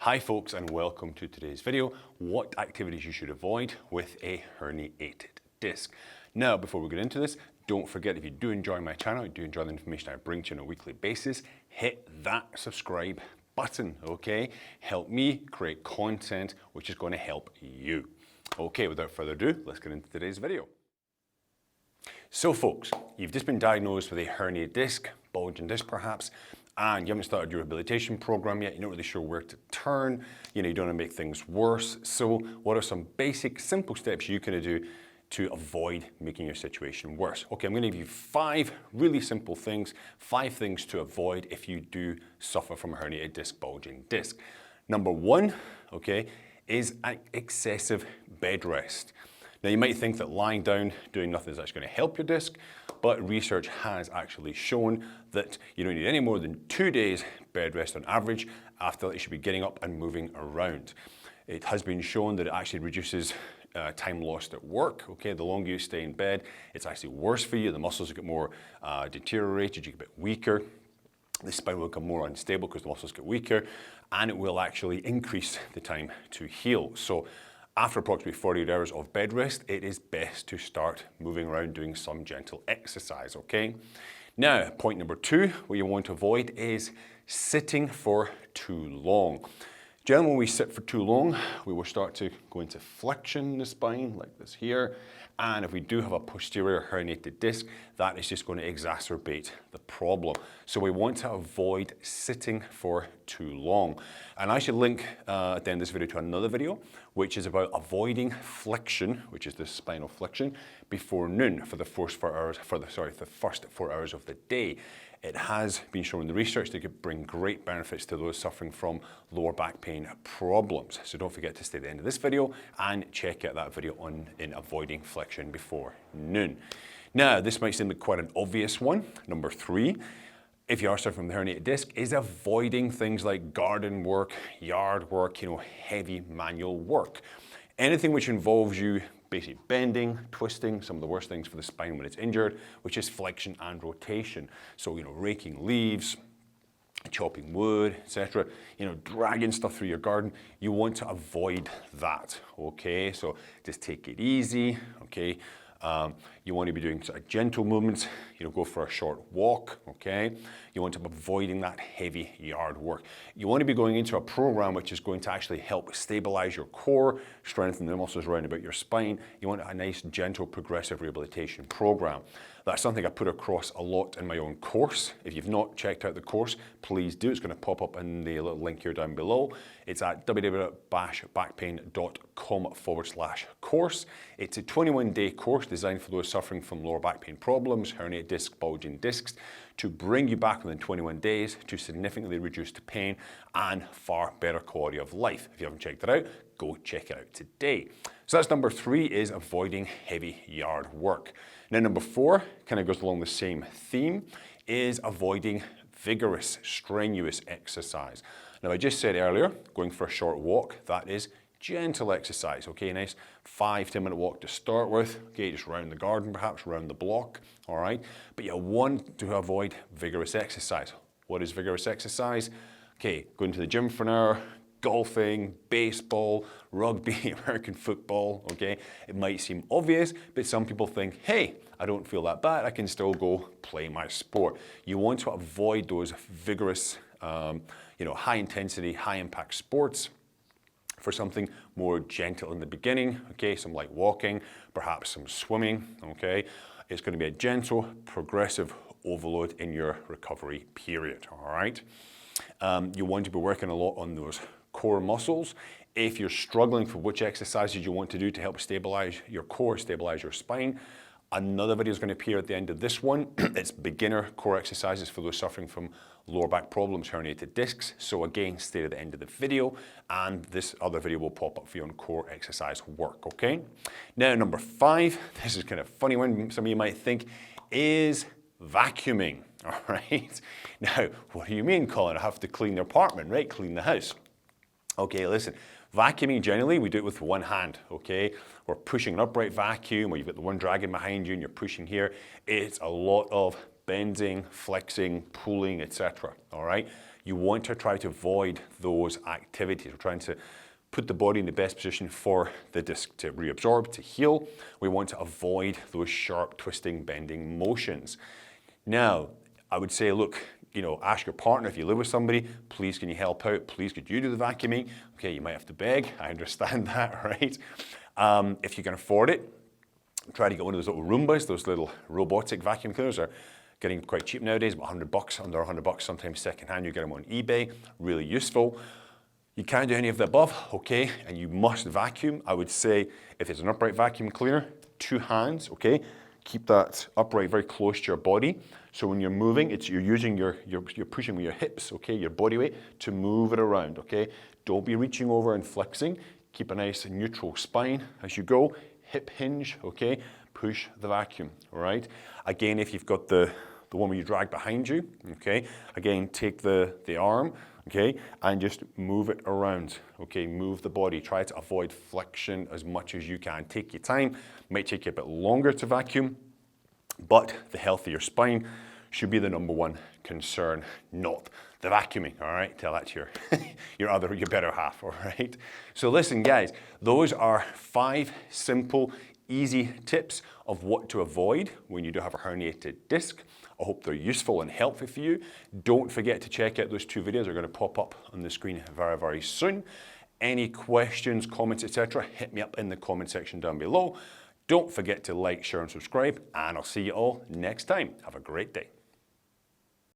Hi folks, and welcome to today's video, what activities you should avoid with a herniated disc. Now, before we get into this, don't forget, if you do enjoy my channel, you do enjoy the information I bring to you on a weekly basis, hit that subscribe button, okay? Help me create content which is going to help you. Okay, without further ado, let's get into today's video. So folks, you've just been diagnosed with a herniated disc, bulging disc perhaps, and you haven't started your rehabilitation program yet, you're not really sure where to turn, you don't want to make things worse. So what are some basic, simple steps you can do to avoid making your situation worse? Okay, I'm going to give you 5 really simple things, 5 things to avoid if you do suffer from a herniated disc, bulging disc. Number 1, okay, is excessive bed rest. Now you might think that lying down, doing nothing is actually going to help your disc, but research has actually shown that you don't need any more than 2 days bed rest on average. After that, you should be getting up and moving around. It has been shown that it actually reduces time lost at work. Okay, the longer you stay in bed, it's actually worse for you. The muscles get more deteriorated, you get a bit weaker. The spine will become more unstable because the muscles get weaker, and it will actually increase the time to heal. So after approximately 48 hours of bed rest, it is best to start moving around, doing some gentle exercise, okay? Now, point number 2, what you want to avoid is sitting for too long. Generally, when we sit for too long, we will start to go into flexion in the spine, like this here. And if we do have a posterior herniated disc, that is just going to exacerbate the problem. So we want to avoid sitting for too long. And I should link at the end of this video to another video, which is about avoiding flexion, which is the spinal flexion, before noon for the first 4 hours, the first 4 hours of the day. It has been shown in the research that it could bring great benefits to those suffering from lower back pain problems. So don't forget to stay at the end of this video and check out that video in avoiding flexion before noon. Now, this might seem like quite an obvious one. Number 3, if you are suffering from the herniated disc, is avoiding things like garden work, yard work, heavy manual work. Anything which involves you basically bending, twisting, some of the worst things for the spine when it's injured, which is flexion and rotation. So, raking leaves, chopping wood, etc., dragging stuff through your garden, you want to avoid that, okay? So just take it easy, okay? You want to be doing sort of gentle movements, go for a short walk, okay? You want to be avoiding that heavy yard work. You want to be going into a program which is going to actually help stabilize your core, strengthen the muscles around about your spine. You want a nice, gentle, progressive rehabilitation program. That's something I put across a lot in my own course. If you've not checked out the course, please do. It's going to pop up in the little link here down below. It's at www.backpain.com/course. It's a 21-day course designed for those suffering from lower back pain problems, herniated disc, bulging discs, to bring you back within 21 days to significantly reduce the pain and far better quality of life. If you haven't checked it out, go check it out today. So that's number 3, is avoiding heavy yard work. Now number 4 kind of goes along the same theme, is avoiding vigorous, strenuous exercise. Now I just said earlier, going for a short walk, that is gentle exercise, okay, nice 5-10 minute walk to start with, okay, just around the garden perhaps, around the block, all right, but you want to avoid vigorous exercise. What is vigorous exercise? Okay, going to the gym for an hour, golfing, baseball, rugby, American football, okay? It might seem obvious, but some people think, hey, I don't feel that bad, I can still go play my sport. You want to avoid those vigorous, high intensity, high impact sports for something more gentle in the beginning, okay? Some light walking, perhaps some swimming, okay? It's going to be a gentle, progressive overload in your recovery period, all right? You want to be working a lot on those core muscles. If you're struggling for which exercises you want to do to help stabilize your core, stabilize your spine, another video is going to appear at the end of this one. It's beginner core exercises for those suffering from lower back problems, herniated discs. So again, stay at the end of the video, and this other video will pop up for you on core exercise work, okay? Now, number 5, this is kind of a funny one, some of you might think, is vacuuming, all right? Now, what do you mean, Colin? I have to clean the apartment, right? Clean the house. Okay, listen, vacuuming generally, we do it with one hand, okay? We're pushing an upright vacuum, or you've got the one dragging behind you and you're pushing here. It's a lot of bending, flexing, pulling, etc. All right? You want to try to avoid those activities. We're trying to put the body in the best position for the disc to reabsorb, to heal. We want to avoid those sharp twisting, bending motions. Now, I would say, look, ask your partner if you live with somebody, please can you help out? Please could you do the vacuuming? Okay, you might have to beg, I understand that, right? If you can afford it, try to get one of those little Roombas, those little robotic vacuum cleaners are getting quite cheap nowadays, about $100, under $100, sometimes secondhand, you get them on eBay, really useful. You can't do any of the above, okay, and you must vacuum. I would say if it's an upright vacuum cleaner, 2 hands, okay? Keep that upright very close to your body. So when you're moving, you're using you're pushing with your hips, okay, your body weight to move it around, okay? Don't be reaching over and flexing. Keep a nice neutral spine as you go. Hip hinge, okay? Push the vacuum, all right? Again, if you've got the one where you drag behind you, okay? Again, take the arm, okay? And just move it around, okay? Move the body. Try to avoid flexion as much as you can. Take your time. Might take you a bit longer to vacuum, but the healthier spine should be the #1 concern, not the vacuuming, all right? Tell that to your better half, all right? So listen, guys, those are 5 simple, easy tips of what to avoid when you do have a herniated disc. I hope they're useful and helpful for you. Don't forget to check out those 2 videos. They're going to pop up on the screen very, very soon. Any questions, comments, etc., hit me up in the comment section down below. Don't forget to like, share, and subscribe, and I'll see you all next time. Have a great day.